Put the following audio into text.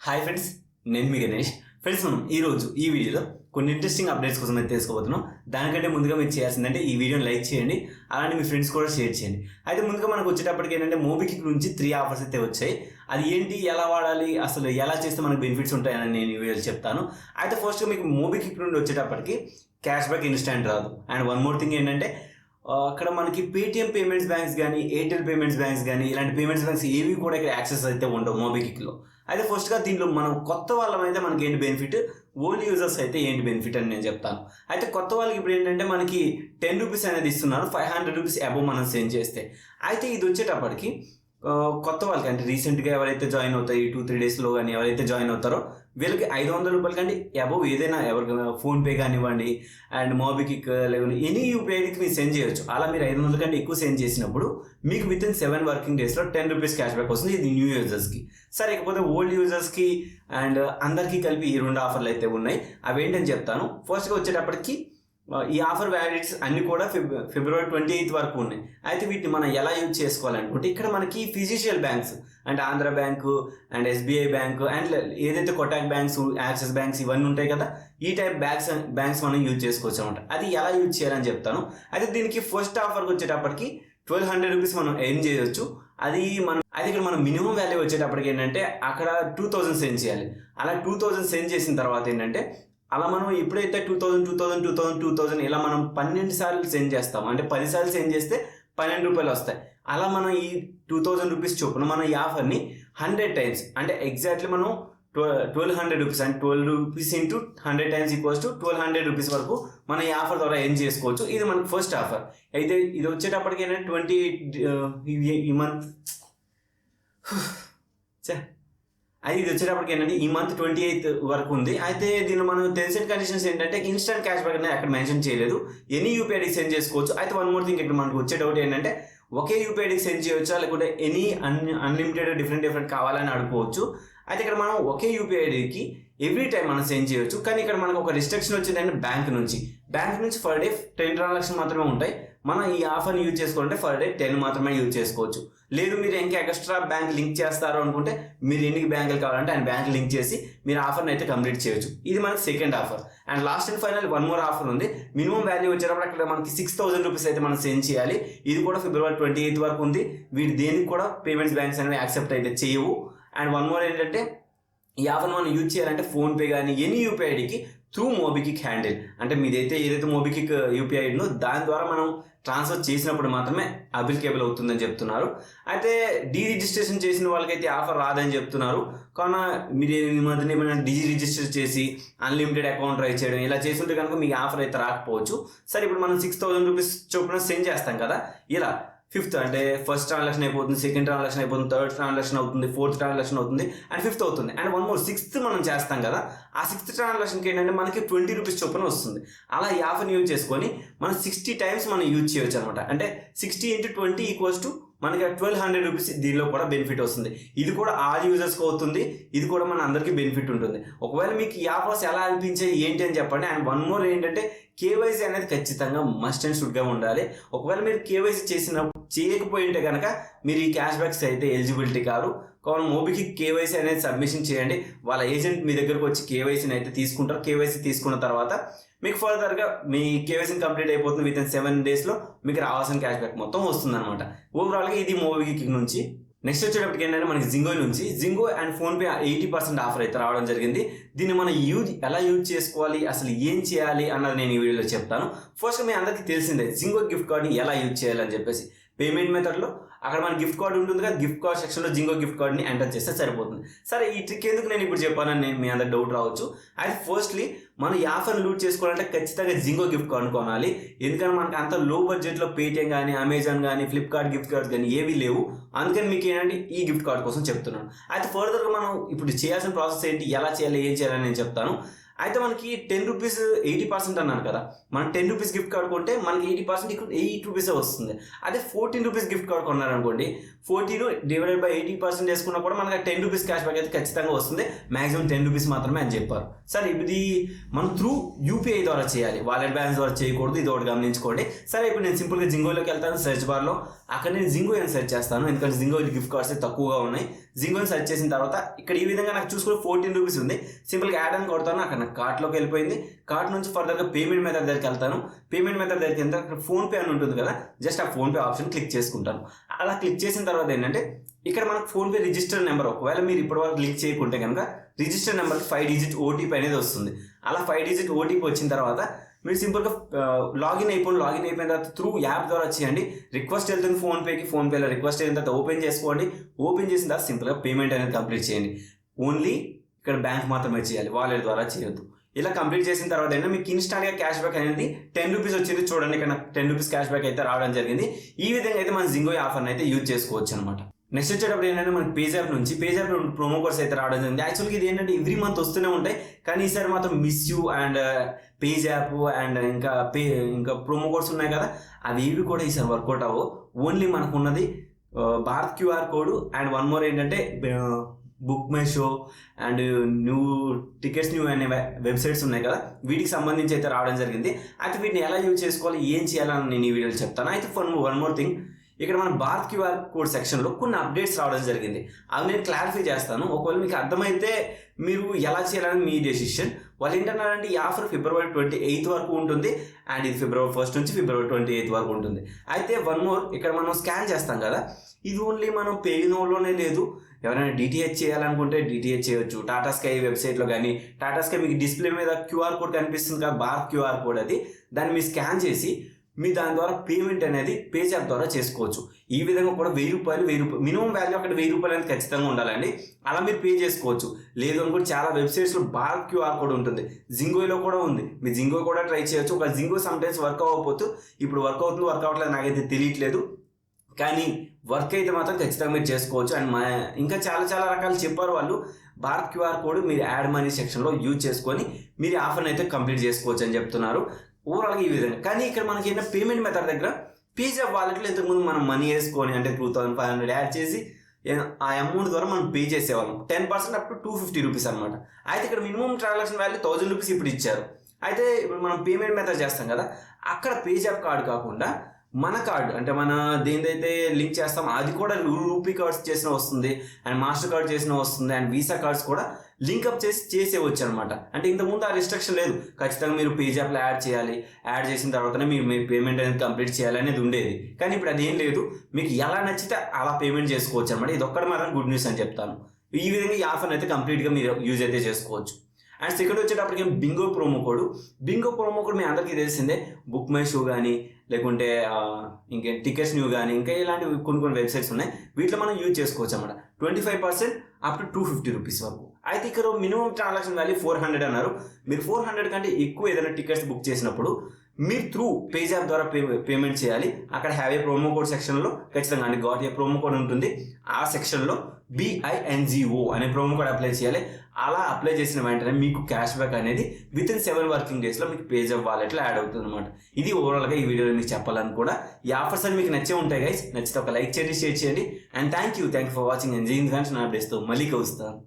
Hi friends, నేను మీ Ganesh. Friends, మనం ఈరోజు ఈ వీడియోలో కొన్ని ఇంట్రెస్టింగ్ అప్డేట్స్ కోసం అయితే తెలుసుకోబోతున్నాం. దానికంటే ముందుగా మీరు చేయాల్సిందంటే ఈ వీడియోని లైక్ చేయండి, అలానే మీ ఫ్రెండ్స్ కూడా షేర్ చేయండి. అయితే ముందుగా మనకు వచ్చేటప్పటికి ఏంటంటే మోబిక్విక్ నుంచి 3 ఆఫర్స్ అయితే వచ్చాయి. అది ఏంటి, ఎలా వాడాలి, అసలు ఎలా చేస్తే మనకు బెనిఫిట్స్ ఉంటాయని నేను ఈ వీడియోలో చెప్తాను. అయితే ఫస్ట్ మీకు మోబిక్విక్ నుండి వచ్చేటప్పటికి క్యాష్ బ్యాక్ ఇన్స్టాంట్ రాదు. అండ్ వన్ మోర్ థింగ్ ఏంటంటే అక్కడ మనకి పేటిఎం పేమెంట్స్ బ్యాంక్స్ కానీ, ఎయిర్టెల్ పేమెంట్స్ బ్యాంక్స్ కానీ, ఇలాంటి పేమెంట్స్ బ్యాంక్స్ ఏవి కూడా ఇక్కడ యాక్సెస్ అయితే ఉండవు మోబిక్విక్లో. అయితే ఫస్ట్గా దీంట్లో మనం కొత్త వాళ్ళమైతే మనకి ఏంటి బెనిఫిట్, ఓల్డ్ యూజర్స్ అయితే ఏంటి బెనిఫిట్ అని నేను చెప్తాను. అయితే కొత్త వాళ్ళకి ఇప్పుడు ఏంటంటే మనకి 10 రూపీస్ అనేది ఇస్తున్నారు 500 రూపీస్ అబవ్ మనం సెండ్ చేస్తే. అయితే ఇది వచ్చేటప్పటికి కొత్త వాళ్ళకి అంటే రీసెంట్గా ఎవరైతే జాయిన్ అవుతాయి 2-3 డేస్లో కానీ ఎవరైతే జాయిన్ అవుతారో వీళ్ళకి 500 రూపాయల కంటే అబవ్ ఏదైనా ఎవరికి ఫోన్పే కానివ్వండి అండ్ మోబిక్విక్ లేకపోతే ఎనీ యూపీఐడికి మీరు సెండ్ చేయొచ్చు. అలా మీరు 500 కంటే ఎక్కువ సెండ్ చేసినప్పుడు మీకు వితిన్ 7 వర్కింగ్ డేస్లో 10 రూపీస్ క్యాష్ బ్యాక్ వస్తుంది. ఇది న్యూ యూజర్స్కి. సరే, ఇకపోతే ఓల్డ్ యూజర్స్కి అండ్ అందరికీ కలిపి ఈ 2 ఆఫర్లు అయితే ఉన్నాయి. అవి ఏంటని చెప్తాను. ఫస్ట్గా వచ్చేటప్పటికి ఈ ఆఫర్ వ్యాలిడిటీస్ అన్ని కూడా ఫిబ్రవరి 28 వరకు ఉన్నాయి. అయితే వీటిని మనం ఎలా యూజ్ చేసుకోవాలనుకుంటే ఇక్కడ మనకి ఫిజిషియల్ బ్యాంక్స్ అంటే Andhra bank and SBI bank and ఏదైతే కొటాక్ బ్యాంక్స్, యాక్సిస్ బ్యాంక్స్ ఇవన్నీ ఉంటాయి కదా, ఈ టైప్ బ్యాంక్స్ మనం యూజ్ చేసుకోవచ్చు అనమాట. అది ఎలా యూజ్ చేయాలని చెప్తాను. అయితే దీనికి ఫస్ట్ ఆఫర్కి వచ్చేటప్పటికి 1200 రూపీస్ మనం ఎర్న్ చేయొచ్చు. అది ఇక్కడ మనం మినిమం వాల్యూ వచ్చేటప్పటికి ఏంటంటే అక్కడ 2000 సెండ్ చేయాలి. అలా 2000 సెండ్ చేసిన తర్వాత ఏంటంటే అలా మనం ఎప్పుడైతే 2000 ఇలా మనం 12 సార్లు సెండ్ చేస్తాం, అంటే 10 సార్లు సెండ్ చేస్తే 12 రూపాయలు వస్తాయి. అలా మనం ఈ 2000 రూపీస్ చొప్పున మనం ఈ ఆఫర్ని 100 టైమ్స్ అంటే ఎగ్జాక్ట్లీ మనం 1200 రూపీస్ అంటే 12 rupees into 100 times equals to 1200 rupees వరకు మనం ఈ ఆఫర్ ద్వారా ఎర్న్ చేసుకోవచ్చు. ఇది మనకు ఫస్ట్ ఆఫర్. అయితే ఇది వచ్చేటప్పటికి ఏంటంటే 28 ఈ మంత్ అయితే ఇది వచ్చేటప్పటికి ఏంటంటే ఈ మంత్ 28 వరకు ఉంది. అయితే దీనిలో మనం తెలిసిన కండిషన్స్ ఏంటంటే ఇన్స్టెంట్ క్యాష్ బ్యాక్ అనేది అక్కడ మెన్షన్ చేయలేదు. ఎనీ యూపీఐడికి సెండ్ చేసుకోవచ్చు. అయితే వన్ మోర్ థింగ్, ఇక్కడ మనకు వచ్చే డౌట్ ఏంటంటే ఒకే యూపీఐడికి సెండ్ చేయవచ్చా లేకుంటే ఎనీ అన్లిమిటెడ్ డిఫరెంట్ కావాలని అడుకోవచ్చు. అయితే ఇక్కడ మనం ఒకే యూపీఐడికి ఎవ్రీ టైం మనం సెండ్ చేయొచ్చు. కానీ ఇక్కడ మనకు ఒక రిస్ట్రిక్షన్ వచ్చిందంటే బ్యాంక్ నుంచి ఫర్ డే 10 ట్రాన్సాక్షన్ మాత్రమే ఉంటాయి. మనం ఈ ఆఫర్ని యూజ్ చేసుకోవాలంటే ఫర్ డే 10 మాత్రమే యూజ్ చేసుకోవచ్చు. లేదు మీరు ఇంకా ఎక్స్ట్రా బ్యాంక్ లింక్ చేస్తారు అనుకుంటే మీరు ఎన్ని బ్యాంకులు కావాలంటే అండ్ బ్యాంక్ లింక్ చేసి మీరు ఆఫర్ని అయితే కంప్లీట్ చేయొచ్చు. ఇది మనకి second offer. And last and final one more offer ఉంది. మినిమం వాల్యూ వచ్చేటప్పుడు అక్కడ మనకి 6000 రూపీస్ అయితే మనం సెండ్ చేయాలి. ఇది కూడా ఫిబ్రవరి 28 వరకు ఉంది. వీటి దేనికి కూడా పేమెంట్స్ బ్యాంక్స్ అనేవి యాక్సెప్ట్ అయితే చేయవు. అండ్ వన్ మోర్ ఏంటంటే ఈ ఆఫర్ మనం యూజ్ చేయాలంటే ఫోన్పే కానీ ఎనీ యూపీఐడికి త్రూ మోబిక్విక్ హ్యాండిల్ అంటే ఏదైతే మోబిక్విక్ యూపీఐ ఉందో దాని ద్వారా మనం ట్రాన్స్ఫర్ చేసినప్పుడు మాత్రమే అప్లికేబుల్ అవుతుందని చెప్తున్నారు. అయితే డీ రిజిస్ట్రేషన్ చేసిన వాళ్ళకైతే ఆఫర్ రాదని చెప్తున్నారు. కావున మీరు ఈ మధ్యన ఏమైనా డీ రిజిస్టర్ చేసి అన్లిమిటెడ్ అకౌంట్ ట్రై చేయడం ఇలా చేస్తుంటే కనుక మీకు ఆఫర్ అయితే రాకపోవచ్చు. సరే, ఇప్పుడు మనం 6000 రూపీస్ చొప్పున సెండ్ చేస్తాం కదా, ఇలా ఫిఫ్త్ అంటే ఫస్ట్ ట్రాన్సాక్షన్ అయిపోతుంది, సెకండ్ ట్రాన్సాక్షన్ అయిపోతుంది, థర్డ్ ట్రాన్సాక్షన్ అవుతుంది, ఫోర్త్ ట్రాన్సాక్షన్ అవుతుంది అండ్ ఫిఫ్త్ అవుతుంది. అండ్ వన్ మోర్ 6th మనం చేస్తాం కదా, ఆ 6th ట్రాన్సాక్షన్కి ఏంటంటే మనకి 20 రూపీస్ చొప్పున వస్తుంది. అలా ఈ ఆఫర్ని యూజ్ చేసుకొని మనం 60 టైమ్స్ మనం యూజ్ చేయొచ్చు అనమాట. అంటే 60 × 20 ఈక్వల్స్ టు మనకి 1200 రూపీస్ దీనిలో కూడా బెనిఫిట్ వస్తుంది. ఇది కూడా ఆల్ యూజర్స్కి అవుతుంది. ఇది కూడా మన అందరికీ బెనిఫిట్ ఉంటుంది. ఒకవేళ మీకు ఈ ఆఫర్స్ ఎలా అనిపించాయి ఏంటి అని చెప్పండి. అండ్ వన్ మోర్ ఏంటంటే కేవైసీ అనేది ఖచ్చితంగా మస్ట్ అండ్ షుడ్గా ఉండాలి. ఒకవేళ మీరు కేవైసీ చేయకపోయి ఉంటే కనుక మీరు ఈ క్యాష్ బ్యాక్స్ అయితే ఎలిజిబిలిటీ కాదు. కావున మోబిక్విక్ కేవైసీ అనేది సబ్మిషన్ చేయండి. వాళ్ళ ఏజెంట్ మీ దగ్గరకు వచ్చి కేవైసీని అయితే తీసుకుంటారు. కేవైసీ తీసుకున్న తర్వాత మీకు ఫర్దర్గా మీ కేవైసీని కంప్లీట్ అయిపోతుంది. వితిన్ 7 డేస్లో మీకు రావాల్సిన క్యాష్ బ్యాక్ మొత్తం వస్తుంది అనమాట. ఓవరాల్గా ఇది మోబిక్విక్ నుంచి. నెక్స్ట్ వచ్చేటప్పటికి ఏంటంటే మనకి జింగోయ్ అండ్ ఫోన్పే 80% ఆఫర్ అయితే రావడం జరిగింది. దీన్ని మనం ఎలా యూజ్ చేసుకోవాలి, అసలు ఏం చేయాలి అన్నది నేను ఈ వీడియోలో చెప్తాను. ఫస్ట్ మీ అందరికీ తెలిసిందే జింగోయ్ గిఫ్ట్ కార్డ్ని ఎలా యూజ్ చేయాలని చెప్పేసి. పేమెంట్ మెథడ్లో అక్కడ మన గిఫ్ట్ కార్డ్ ఉంటుంది కదా, గిఫ్ట్ కార్డ్ సెక్షన్లో జింగోయ్ గిఫ్ట్ కార్డ్ని ఎంటర్ చేస్తే సరిపోతుంది. సరే, ఈ ట్రిక్ ఎందుకు నేను ఇప్పుడు చెప్పానని మీ అందరికి డౌట్ రావచ్చు. అయితే ఫస్ట్లీ మనం ఈ ఆఫర్ని లూట్ చేసుకోవాలంటే ఖచ్చితంగా జింగోయ్ గిఫ్ట్ కార్డ్ కొనాలి. ఎందుకంటే మనకి అంత లో బడ్జెట్లో పేటిఎం కానీ, అమెజాన్ కానీ, ఫ్లిప్కార్ట్ గిఫ్ట్ కార్డ్స్ కానీ ఏవి లేవు. అందుకని మీకు ఏంటంటే ఈ గిఫ్ట్ కార్డ్ కోసం చెప్తున్నాను. అయితే ఫర్దర్గా మనం ఇప్పుడు చేయాల్సిన ప్రాసెస్ ఏంటి, ఎలా చేయాలి, ఏం చేయాలని నేను చెప్తాను. అయితే మనకి 10 రూపీస్ 80% అన్నాను కదా, మనం 10 రూపీస్ గిఫ్ట్ కార్డ్ కొంటే మనకి 80% ఇక్కడ 8 రూపీసే వస్తుంది. అదే 14 రూపీస్ గిఫ్ట్ కార్డ్ కొన్నారనుకోండి 14/80% చేసుకున్నా కూడా మనకి 10 రూపీస్ క్యాష్ బ్యాక్ అయితే ఖచ్చితంగా వస్తుంది. మాక్సిమం 10 రూపీస్ మాత్రమే అని చెప్పారు. సరే ఇది మనం త్రూ యూపీఐ ద్వారా చేయాలి, వాలెట్ బ్యాలెన్స్ ద్వారా చేయకూడదు, ఇది ఒకటి గమనించుకోండి. సరే ఇప్పుడు నేను సింపుల్గా జింగోలోకి వెళ్తాను, సెర్చ్ బార్లో అక్కడ నేను జింగో అని సెర్చ్ చేస్తాను, ఎందుకంటే జింగో గిఫ్ట్ కార్డ్స్ తక్కువగా ఉన్నాయి. జింగోని సెర్చ్ చేసిన తర్వాత ఇక్కడ ఈ విధంగా నాకు చూసుకుని 14 రూపీస్ ఉంది. సింపుల్గా యాడ్ అని కొడతాను, అక్కడ నాకు కార్ట్లోకి వెళ్ళిపోయింది. కార్ట్ నుంచి ఫర్దర్గా పేమెంట్ మెథడ్ దగ్గరికి వెళ్తాను. పేమెంట్ మెథడ్ దగ్గరికి వెళ్తే అక్కడ ఫోన్పే అని ఉంటుంది కదా, జస్ట్ ఆ ఫోన్పే ఆప్షన్ క్లిక్ చేసుకుంటాను. అలా క్లిక్ చేసిన తర్వాత ఏంటంటే ఇక్కడ మనకు ఫోన్పే రిజిస్టర్ నెంబర్, ఒకవేళ మీరు ఇప్పటివరకు లింక్ చేయకుంటే కనుక రిజిస్టర్ నెంబర్కి 5 డిజిట్ ఓటీపీ అనేది వస్తుంది. అలా 5 డిజిట్ ఓటీపీ వచ్చిన తర్వాత మీరు సింపుల్గా లాగిన్ అయిపోయిన తర్వాత త్రూ యాప్ ద్వారా చేయండి. రిక్వెస్ట్ వెళ్తుంది ఫోన్పేలో రిక్వెస్ట్ అయిన తర్వాత ఓపెన్ చేసుకోండి. ఓపెన్ చేసిన తర్వాత సింపుల్గా పేమెంట్ అనేది కంప్లీట్ చేయండి. ఓన్లీ ఇక్కడ బ్యాంక్ మాత్రమే చేయాలి, వాలెట్ ద్వారా చేయొద్దు. ఇలా కంప్లీట్ చేసిన తర్వాత ఏంటంటే మీకు ఇన్స్టాంట్గా క్యాష్ బ్యాక్ అనేది 10 రూపీస్ వచ్చింది. చూడండి ఇక్కడ నాకు 10 రూపీస్ క్యాష్ బ్యాక్ అయితే రావడం జరిగింది. ఈ విధంగా అయితే మన జింగో ఆఫర్ని అయితే యూజ్ చేసుకోవచ్చు అనమాట. నెక్స్ట్ వచ్చేటప్పుడు ఏంటంటే మనకి పేజాప్ ప్రోమో కోడ్స్ అయితే రావడం జరిగింది. యాక్చువల్గా ఇది ఏంటంటే ఎవ్రీ మంత్ వస్తూనే ఉంటాయి, కానీ ఈసారి మాత్రం miss you and PayZapp and ఇంకా ప్రోమో కోడ్స్ ఉన్నాయి కదా, అవి ఏవి కూడా ఈసారి వర్కౌట్ అవ్వవు. ఓన్లీ మనకు ఉన్నది Bharat QR code and one more ఏంటంటే Book My Show and Tickets New అనే వెబ్సైట్స్ ఉన్నాయి కదా, వీటికి సంబంధించి అయితే రావడం జరిగింది. అయితే వీటిని ఎలా యూజ్ చేసుకోవాలి, ఏం చేయాలని నేను ఈ వీడియోలో చెప్తాను. అయితే వన్ మోర్ థింగ్, ఇక్కడ మన భారత్ క్యూఆర్ కోడ్ సెక్షన్లో కొన్ని అప్డేట్స్ రావడం జరిగింది. అవి నేను క్లారిఫై చేస్తాను. ఒకవేళ మీకు అర్థమైతే మీరు ఎలా చేయాలని మీ డెసిషన్. వాళ్ళు ఏంటన్నారంటే ఈ ఆఫర్ February 28 వరకు ఉంటుంది అండ్ ఇది February 1 నుంచి February 28 వరకు ఉంటుంది. అయితే వన్ మోర్, ఇక్కడ మనం స్కాన్ చేస్తాం కదా, ఇది ఓన్లీ మనం పేనోలోనే లేదు, ఎవరైనా డిటిహెచ్ చేయాలనుకుంటే డిటిహెచ్ చేయొచ్చు. టాటా స్కై వెబ్సైట్లో కానీ, టాటా స్కై మీకు డిస్ప్లే మీద క్యూఆర్ కోడ్ కనిపిస్తుంది కదా, భారత్ క్యూఆర్ కోడ్, అది దాన్ని మీరు స్కాన్ చేసి మీ దాని ద్వారా పేమెంట్ అనేది పేజాప్ ద్వారా చేసుకోవచ్చు. ఈ విధంగా కూడా 1000 రూపాయలు మినిమం వాల్యూ అక్కడ 1000 రూపాయలు అనేది ఖచ్చితంగా ఉండాలండి. అలా మీరు పే చేసుకోవచ్చు. లేదు అనుకుంటే చాలా వెబ్సైట్స్లో భారత్ క్యూఆర్ కోడ్ ఉంటుంది, జింగోలో కూడా ఉంది. మీరు జింగో కూడా ట్రై చేయొచ్చు. ఒక జింగో సమ్టైమ్స్ వర్క్ అవ్వకపోతే, ఇప్పుడు వర్క్ అవుతుంది వర్క్ అవ్వట్లేదు నాకైతే తెలియట్లేదు, కానీ వర్క్ అయితే మాత్రం ఖచ్చితంగా మీరు చేసుకోవచ్చు. అండ్ ఇంకా చాలా రకాలు చెప్పారు వాళ్ళు. భారత్ క్యూఆర్ కోడ్ మీరు యాడ్ మనీ సెక్షన్లో యూజ్ చేసుకొని మీరు ఆఫర్ని అయితే కంప్లీట్ చేసుకోవచ్చు అని చెప్తున్నారు. ఓవరాల్గా ఈ విధంగా. కానీ ఇక్కడ మనకి ఏంటంటే పేమెంట్ మెథడ్ దగ్గర పేజాప్ వాలెట్లో ఇంతకుముందు మనం మనీ వేసుకొని అంటే 2500 యాడ్ చేసి ఆ అమౌంట్ ద్వారా మనం పే చేసేవాళ్ళం. 10% అప్ టు 250 రూపీస్ అనమాట. అయితే ఇక్కడ మినిమం ట్రాన్సాక్షన్ వాల్యూ 1000 రూపీస్ ఇప్పుడు ఇచ్చారు. అయితే ఇప్పుడు మనం పేమెంట్ మెథడ్ చేస్తాం కదా, అక్కడ పేజాప్ కార్డు కాకుండా మన కార్డు అంటే మన దేనిదైతే లింక్ చేస్తాం అది కూడా రూపీ కార్డ్స్ చేసిన వస్తుంది అండ్ మాస్టర్ కార్డ్ చేసిన వస్తుంది అండ్ వీసా కార్డ్స్ కూడా లింక్అప్ చేసేవచ్చు అనమాట. అంటే ఇంతకుముందు ఆ రిస్ట్రిక్షన్ లేదు, ఖచ్చితంగా మీరు పేజాప్లో యాడ్ చేయాలి, యాడ్ చేసిన తర్వాతనే మీరు మీ పేమెంట్ అనేది కంప్లీట్ చేయాలి అనేది ఉండేది. కానీ ఇప్పుడు అదేం లేదు, మీకు ఎలా నచ్చితే అలా పేమెంట్ చేసుకోవచ్చు అనమాట. ఇది ఒక్కటి మాత్రం గుడ్ న్యూస్ అని చెప్తాను. ఈ విధంగా ఈ ఆఫర్ని అయితే కంప్లీట్గా మీరు యూజ్ అయితే చేసుకోవచ్చు. అండ్ సెకండ్ వచ్చేటప్పటికి బింగో ప్రోమో కోడ్ మీ అందరికీ తెలిసిందే. బుక్ మై షో కానీ లేకుంటే ఇంకా టికెట్స్ న్యూ కానీ ఇంకా ఇలాంటివి కొన్ని వెబ్సైట్స్ ఉన్నాయి, వీటిలో మనం యూజ్ చేసుకోవచ్చు అన్నమాట. 25% అప్ టు 250 రూపీస్ వరకు. అయితే ఇక్కడ మినిమం ట్రాన్సాక్షన్ వాల్యూ 400 అన్నారు. మీరు 400 కంటే ఎక్కువ ఏదైనా టికెట్స్ బుక్ చేసినప్పుడు మీరు త్రూ పేజాప్ ద్వారా పేమెంట్ చేయాలి. అక్కడ హ్యావ్ ఏ ప్రోమో కోడ్ సెక్షన్లో ఖచ్చితంగా అంటే గాట్ ఏ ప్రోమో కోడ్ ఉంటుంది. ఆ సెక్షన్లో BINGO అనే ప్రోమో కోడ్ అప్లై చేయాలి. అలా అప్లై చేసిన వెంటనే మీకు క్యాష్ బ్యాక్ అనేది వితిన్ 7 వర్కింగ్ డేస్లో మీకు పేజాప్ వాలెట్లో యాడ్ అవుతుంది అనమాట. ఇది ఓవరాల్గా ఈ వీడియోలో మీకు చెప్పాలని కూడా. ఈ ఆఫర్స్ అని మీకు నచ్చే ఉంటాయి గైస్. నచ్చితే ఒక లైక్ చేయండి, షేర్ చేయండి. And thank you for watching. And జీన్ ఫ్యాన్స్ నా అప్డేట్స్తో మళ్ళీ కలుస్తాను.